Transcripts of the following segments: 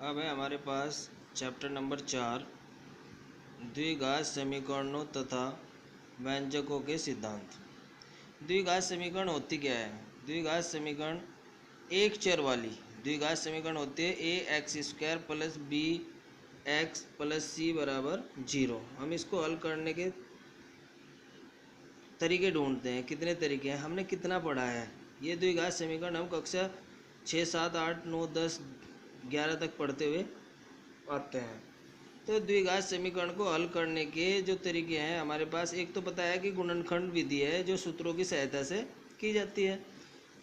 अब है हमारे पास चैप्टर नंबर 4 द्विघात समीकरणों तथा व्यंजकों के सिद्धांत। द्विघात समीकरण होती क्या है? द्विघात समीकरण एक चर वाली द्विघात समीकरण होती है A X square plus B X plus C बराबर 0। हम इसको हल करने के तरीके ढूंढते हैं। कितने तरीके हैं, हमने कितना पढ़ा है? ये द्विघात समीकरण हम कक्षा 6, 7, 8, 9, 10, 11 तक पढ़ते हुए आते हैं। तो द्विघात समीकरण को हल करने के जो तरीके हैं हमारे पास, एक तो पता है कि गुणनखंड विधि है जो सूत्रों की सहायता से की जाती है।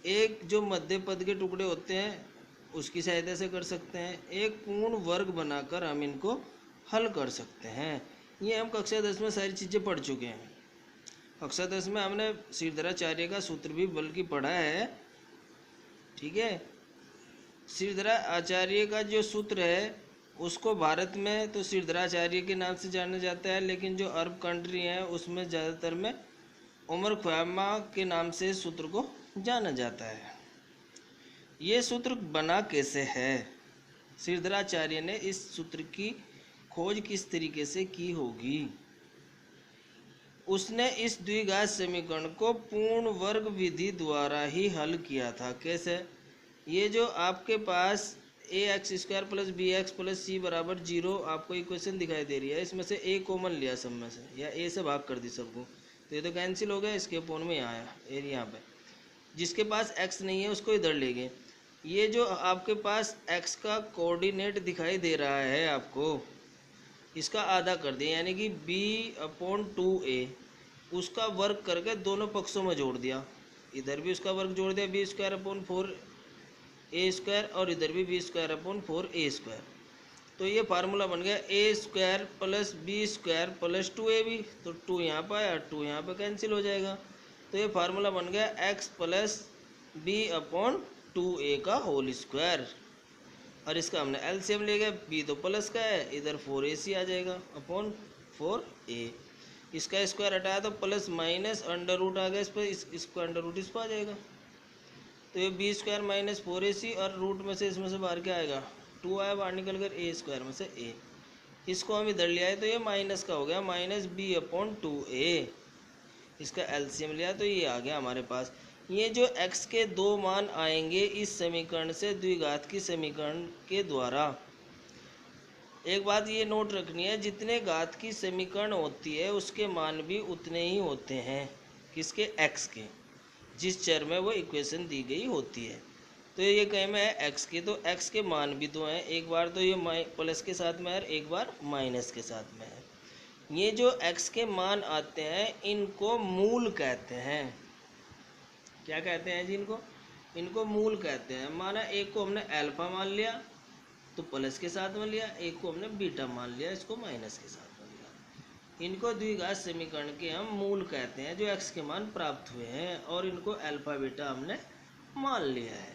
एक जो मध्य पद के टुकड़े होते हैं उसकी सहायता से कर सकते हैं। एक पूर्ण वर्ग बनाकर हम इनको हल कर सकते हैं। ये हम कक्षा 10 में सारी चीज़ें पढ़ चुके हैं। कक्षा 10 में हमने श्रीधराचार्य का सूत्र भी बल्कि पढ़ा है। ठीक है, श्रीधराचार्य का जो सूत्र है उसको भारत में तो श्रीधराचार्य के नाम से जाना जाता है, लेकिन जो अरब कंट्री हैं उसमें ज़्यादातर में उमर ख्यामा के नाम से सूत्र को जाना जाता है। ये सूत्र बना कैसे है? श्रीधराचार्य ने इस सूत्र की खोज किस तरीके से की होगी? उसने इस द्विघात समीकरण को पूर्ण वर्ग विधि द्वारा ही हल किया था। कैसे? ये जो आपके पास A X square plus B X plus C बराबर 0 आपको इक्वेशन दिखाई दे रही है, इसमें से ए कॉमन लिया सब में से, या ए से भाग कर दी सबको, तो ये तो कैंसिल हो गया। इसके अपोन में आया एरिया पे, जिसके पास एक्स नहीं है उसको इधर ले गए। ये जो आपके पास एक्स का कोऑर्डिनेट दिखाई दे रहा है आपको, इसका आधा कर दिया, यानी कि b/2a उसका वर्ग करके दोनों पक्षों में जोड़ दिया। इधर भी उसका वर्ग जोड़ दिया b² ए स्क्वायर, और इधर भी b² ए स्क्वायर। तो ये फार्मूला बन गया a² plus b² plus 2ab। तो 2 यहाँ पर आया, 2 यहाँ पर कैंसिल हो जाएगा। तो ये फार्मूला बन गया x प्लस b/2a का होल स्क्वायर। और इसका हमने एलसीएम ले गया, b तो प्लस का है, इधर 4ac आ जाएगा अपॉन 4a। इसका स्क्वायर हटाया तो प्लस माइनस अंडर रूट आ गया इस पर, इसको अंडर रूट इस पर आ जाएगा। तो ये b² माइनस 4ac, और रूट में से इसमें से बाहर क्या आएगा? 2 आया, बाहर निकल कर a² में से a। इसको हम इधर ले आए तो ये माइनस का हो गया, माइनस b/2a। इसका एलसीएम लिया तो ये आ गया हमारे पास। ये जो x के दो मान आएंगे इस समीकरण से द्विघात की समीकरण के द्वारा, एक बात ये नोट रखनी है, जितने घात की समीकरण होती है उसके मान भी उतने ही होते हैं। किसके? x के, जिस चर में वो इक्वेशन दी गई होती है। तो ये कहीं में है x के, तो x के मान भी दो हैं, एक बार तो ये प्लस के साथ में है, एक बार माइनस के साथ में है। ये जो x के मान आते हैं इनको मूल कहते हैं। क्या कहते हैं जी? इनको मूल कहते हैं। माना एक को हमने अल्फा मान लिया तो प्लस के साथ में लिया, एक को हमने बीटा मान लिया, इसको माइनस के साथ में लिया। इनको द्विघात समीकरण के हम मूल कहते हैं जो x के मान प्राप्त हुए हैं, और इनको अल्फा बीटा हमने मान लिया है।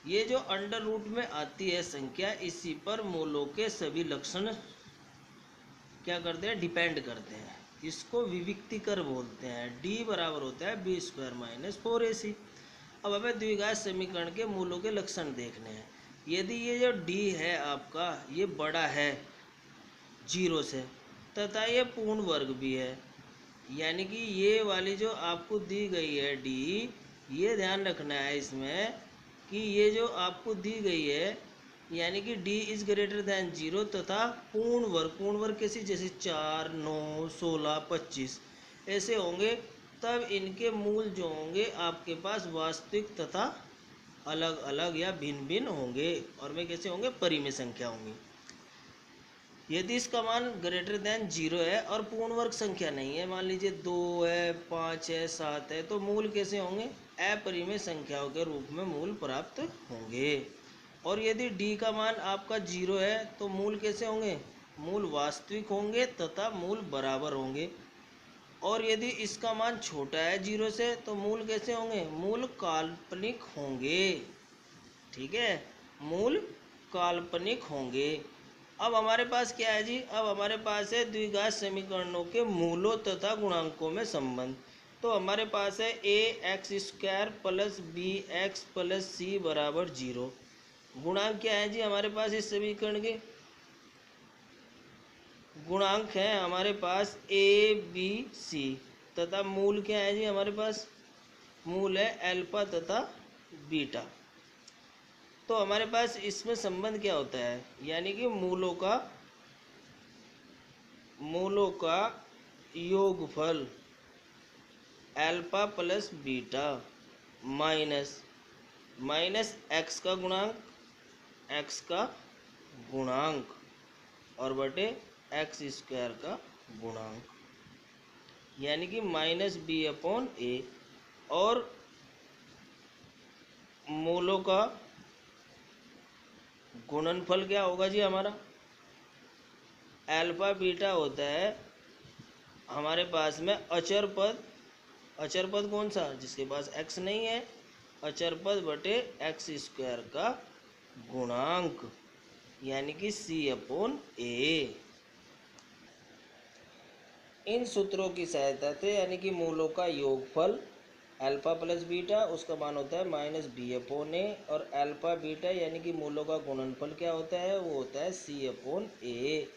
ये जो अंडर रूट में आती है संख्या, इसी पर मूलों के सभी लक्षण क्या करते हैं? डिपेंड करते हैं। इसको विविक्तिकर बोलते हैं। d बराबर होता है b² माइनस 4ac। अब हमें द्विघात समीकरण के मूलों के लक्षण देखने हैं। यदि ये जो d है आपका ये बड़ा है 0 से, तथा ये पूर्ण वर्ग भी है, यानी कि ये वाली जो आपको दी गई है d, ये ध्यान रखना है इसमें कि ये जो आपको दी गई है यानी कि d इज ग्रेटर दैन 0 तथा पूर्ण वर्ग कैसी? जैसे 4, 9, 16, 25 ऐसे होंगे, तब इनके मूल जो होंगे आपके पास वास्तविक तथा अलग अलग या भिन्न भिन्न होंगे, और वे कैसे होंगे? परिमेय संख्या होंगी। यदि इसका मान ग्रेटर दैन 0 है और पूर्ण वर्ग संख्या नहीं है, मान लीजिए 2 है, 5 है, 7 है, तो मूल कैसे होंगे? अपरिमेय संख्याओं के रूप में मूल प्राप्त होंगे। और यदि d का मान आपका 0 है तो मूल कैसे होंगे? मूल वास्तविक होंगे तथा मूल बराबर होंगे। और यदि इसका मान छोटा है 0 से तो मूल कैसे होंगे? मूल काल्पनिक होंगे। ठीक है, मूल काल्पनिक होंगे। अब हमारे पास क्या है जी? अब हमारे पास है द्विघात समीकरणों के मूलों तथा गुणांकों में संबंध। तो हमारे पास है a x² plus b x plus c बराबर 0। गुणांक क्या है जी हमारे पास इस समीकरण के? गुणांक है हमारे पास ए बी सी, तथा मूल क्या है जी हमारे पास? मूल है अल्फा तथा बीटा। तो हमारे पास इसमें संबंध क्या होता है, यानी कि मूलों का योगफल alpha plus beta minus minus x का गुणांक और बटे एक्स स्क्वायर का गुणांक, यानी कि माइनस बी अपॉन ए। और मूलों का गुणनफल क्या होगा जी हमारा? अल्फा बीटा होता है हमारे पास में अचर पद कौन सा? जिसके पास एक्स नहीं है, अचर पद बटे एक्स स्क्वायर का गुणांक, यानी कि सी अपॉन ए। इन सूत्रों की सहायता से, यानी कि मूलों का योगफल अल्फा प्लस बीटा, उसका मान होता है माइनस बी अपॉन ए, और अल्फा बीटा यानी कि मूलों का गुणनफल क्या होता है? वो होता है सी अपॉन ए।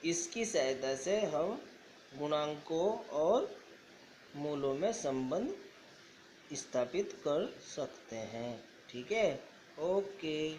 इसकी सहायता से हम गुणांकों और मूलों में संबंध स्थापित कर सकते हैं। ठीक है, ओके।